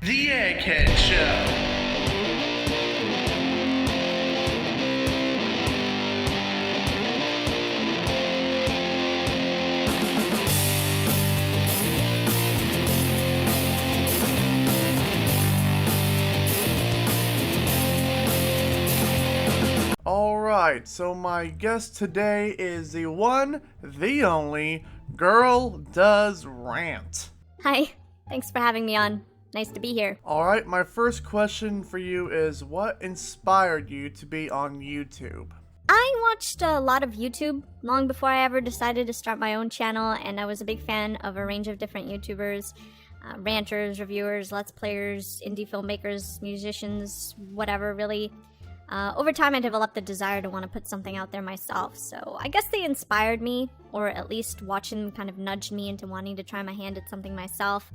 The Egghead Show. Alright, so my guest today is the one, the only, Girldoesrant. Hi, thanks for having me on. Nice to be here. Alright, my first question for you is, what inspired you to be on YouTube? I watched a lot of YouTube long before I ever decided to start my own channel, and I was a big fan of a range of different YouTubers, ranters, reviewers, let's players, indie filmmakers, musicians, whatever, really. Over time, I developed the desire to want to put something out there myself, so I guess they inspired me, or at least watching them kind of nudged me into wanting to try my hand at something myself.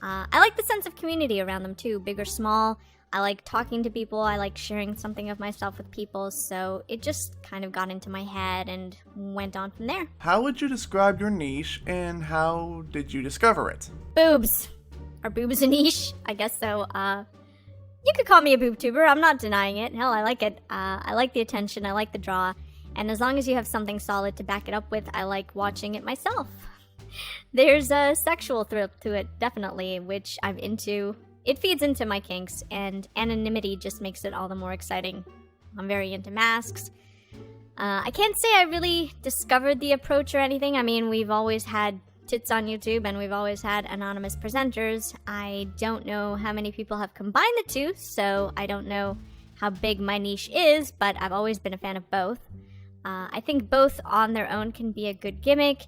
I like the sense of community around them too, big or small. I like talking to people, I like sharing something of myself with people, so it just kind of got into my head and went on from there. How would you describe your niche, and how did you discover it? Boobs. Are boobs a niche? I guess so. You could call me a boob tuber, I'm not denying it. Hell, I like it. I like the attention, I like the draw. And as long as you have something solid to back it up with, I like watching it myself. There's a sexual thrill to it, definitely, which I'm into. It feeds into my kinks, and anonymity just makes it all the more exciting. I'm very into masks. I can't say I really discovered the approach or anything. I mean, we've always had tits on YouTube, and we've always had anonymous presenters. I don't know how many people have combined the two, so I don't know how big my niche is, but I've always been a fan of both. I think both on their own can be a good gimmick.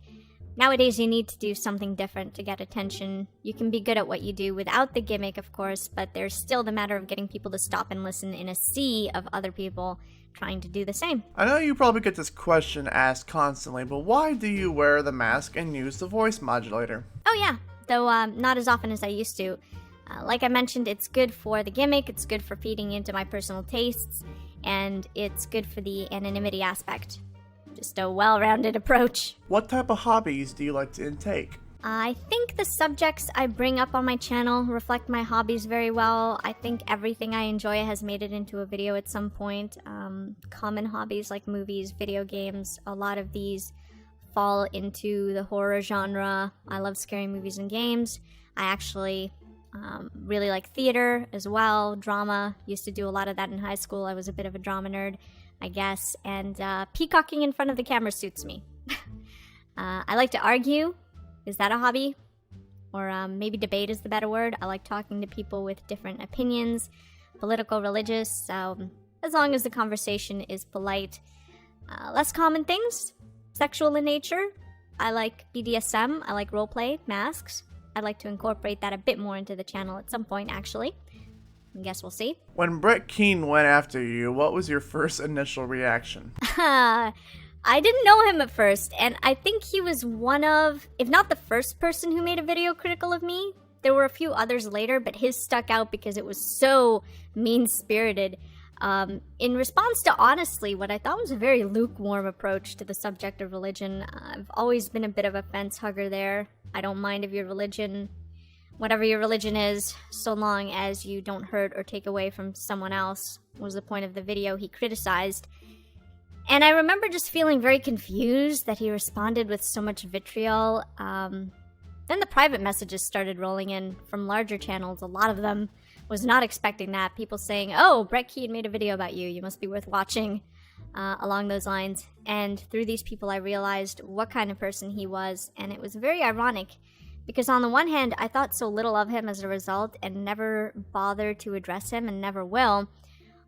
Nowadays, you need to do something different to get attention. You can be good at what you do without the gimmick, of course, but there's still the matter of getting people to stop and listen in a sea of other people trying to do the same. I know you probably get this question asked constantly, but why do you wear the mask and use the voice modulator? Oh yeah, though not as often as I used to. Like I mentioned, it's good for the gimmick, it's good for feeding into my personal tastes, and it's good for the anonymity aspect. Just a well-rounded approach. What type of hobbies do you like to intake? I think the subjects I bring up on my channel reflect my hobbies very well. I think everything I enjoy has made it into a video at some point. Common hobbies like movies, video games, a lot of these fall into the horror genre. I love scary movies and games. I actually really like theater as well, drama. Used to do a lot of that in high school. I was a bit of a drama nerd, I guess, and peacocking in front of the camera suits me. I like to argue. Is that a hobby? Or maybe debate is the better word. I like talking to people with different opinions, political, religious, as long as the conversation is polite. Less common things, sexual in nature. I like BDSM, I like roleplay, masks. I'd like to incorporate that a bit more into the channel at some point, actually. I guess we'll see. When Brett Keane went after you, what was your first initial reaction? I didn't know him at first, and I think he was one of, if not the first person who made a video critical of me. There were a few others later, but his stuck out because it was so mean-spirited. In response to, honestly, what I thought was a very lukewarm approach to the subject of religion. I've always been a bit of a fence hugger there. I don't mind if your religion, whatever your religion is, so long as you don't hurt or take away from someone else, was the point of the video he criticized. And I remember just feeling very confused that he responded with so much vitriol. Then the private messages started rolling in from larger channels, a lot of them. Was not expecting that. People saying, oh, Brett Keane made a video about you, you must be worth watching, along those lines. And through these people I realized what kind of person he was, and it was very ironic. Because on the one hand, I thought so little of him as a result and never bothered to address him and never will.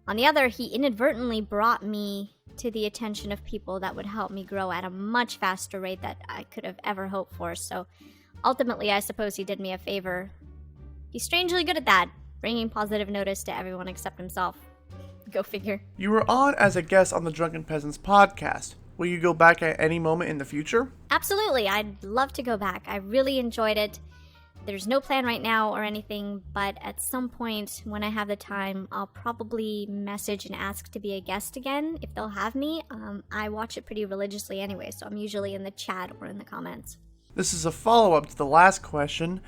On the other, he inadvertently brought me to the attention of people that would help me grow at a much faster rate that I could have ever hoped for. So ultimately, I suppose he did me a favor. He's strangely good at that, bringing positive notice to everyone except himself. Go figure. You were on as a guest on the Drunken Peasants podcast. Will you go back at any moment in the future? Absolutely, I'd love to go back. I really enjoyed it. There's no plan right now or anything, but at some point when I have the time, I'll probably message and ask to be a guest again, if they'll have me. I watch it pretty religiously anyway, so I'm usually in the chat or in the comments. This is a follow-up to the last question.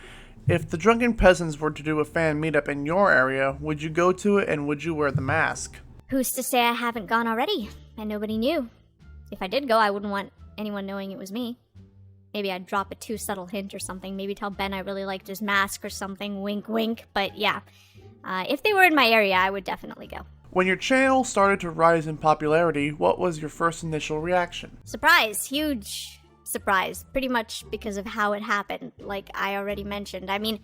If the Drunken Peasants were to do a fan meetup in your area, would you go to it and would you wear the mask? Who's to say I haven't gone already? And nobody knew. If I did go, I wouldn't want anyone knowing it was me. Maybe I'd drop a too subtle hint or something. Maybe tell Ben I really liked his mask or something. Wink, wink. But yeah, if they were in my area, I would definitely go. When your channel started to rise in popularity, what was your first initial reaction? Surprise! Huge surprise. Pretty much because of how it happened, like I already mentioned. I mean,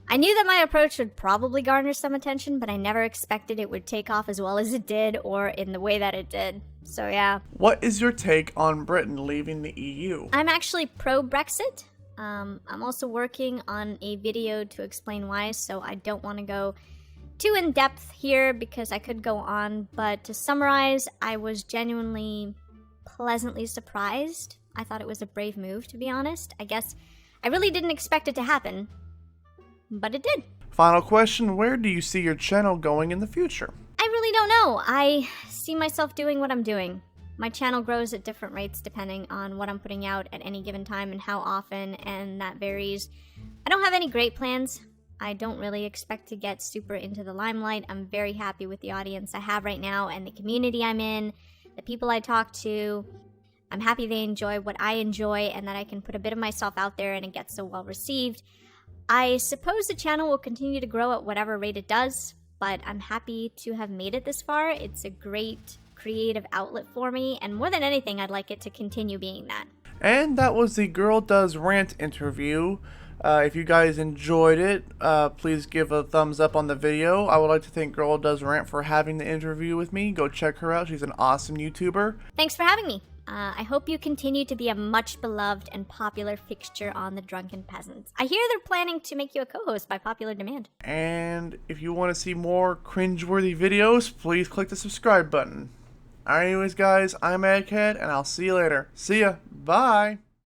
I knew that my approach would probably garner some attention, but I never expected it would take off as well as it did or in the way that it did. So yeah. What is your take on Britain leaving the EU? I'm actually pro-Brexit. I'm also working on a video to explain why, so I don't want to go too in-depth here because I could go on, but to summarize, I was genuinely pleasantly surprised. I thought it was a brave move, to be honest. I guess I really didn't expect it to happen, but it did. Final question, where do you see your channel going in the future? I really don't know. I see myself doing what I'm doing. My channel grows at different rates depending on what I'm putting out at any given time and how often, and that varies. I don't have any great plans. I don't really expect to get super into the limelight. I'm very happy with the audience I have right now and the community I'm in, the people I talk to. I'm happy they enjoy what I enjoy and that I can put a bit of myself out there and it gets so well received. I suppose the channel will continue to grow at whatever rate it does, but I'm happy to have made it this far. It's a great creative outlet for me, and more than anything, I'd like it to continue being that. And that was the Girldoesrant interview. If you guys enjoyed it, please give a thumbs up on the video. I would like to thank Girldoesrant for having the interview with me. Go check her out. She's an awesome YouTuber. Thanks for having me. I hope you continue to be a much beloved and popular fixture on the Drunken Peasants. I hear they're planning to make you a co-host by popular demand. And if you want to see more cringeworthy videos, please click the subscribe button. Alright, anyways guys, I'm Egghead, and I'll see you later. See ya. Bye.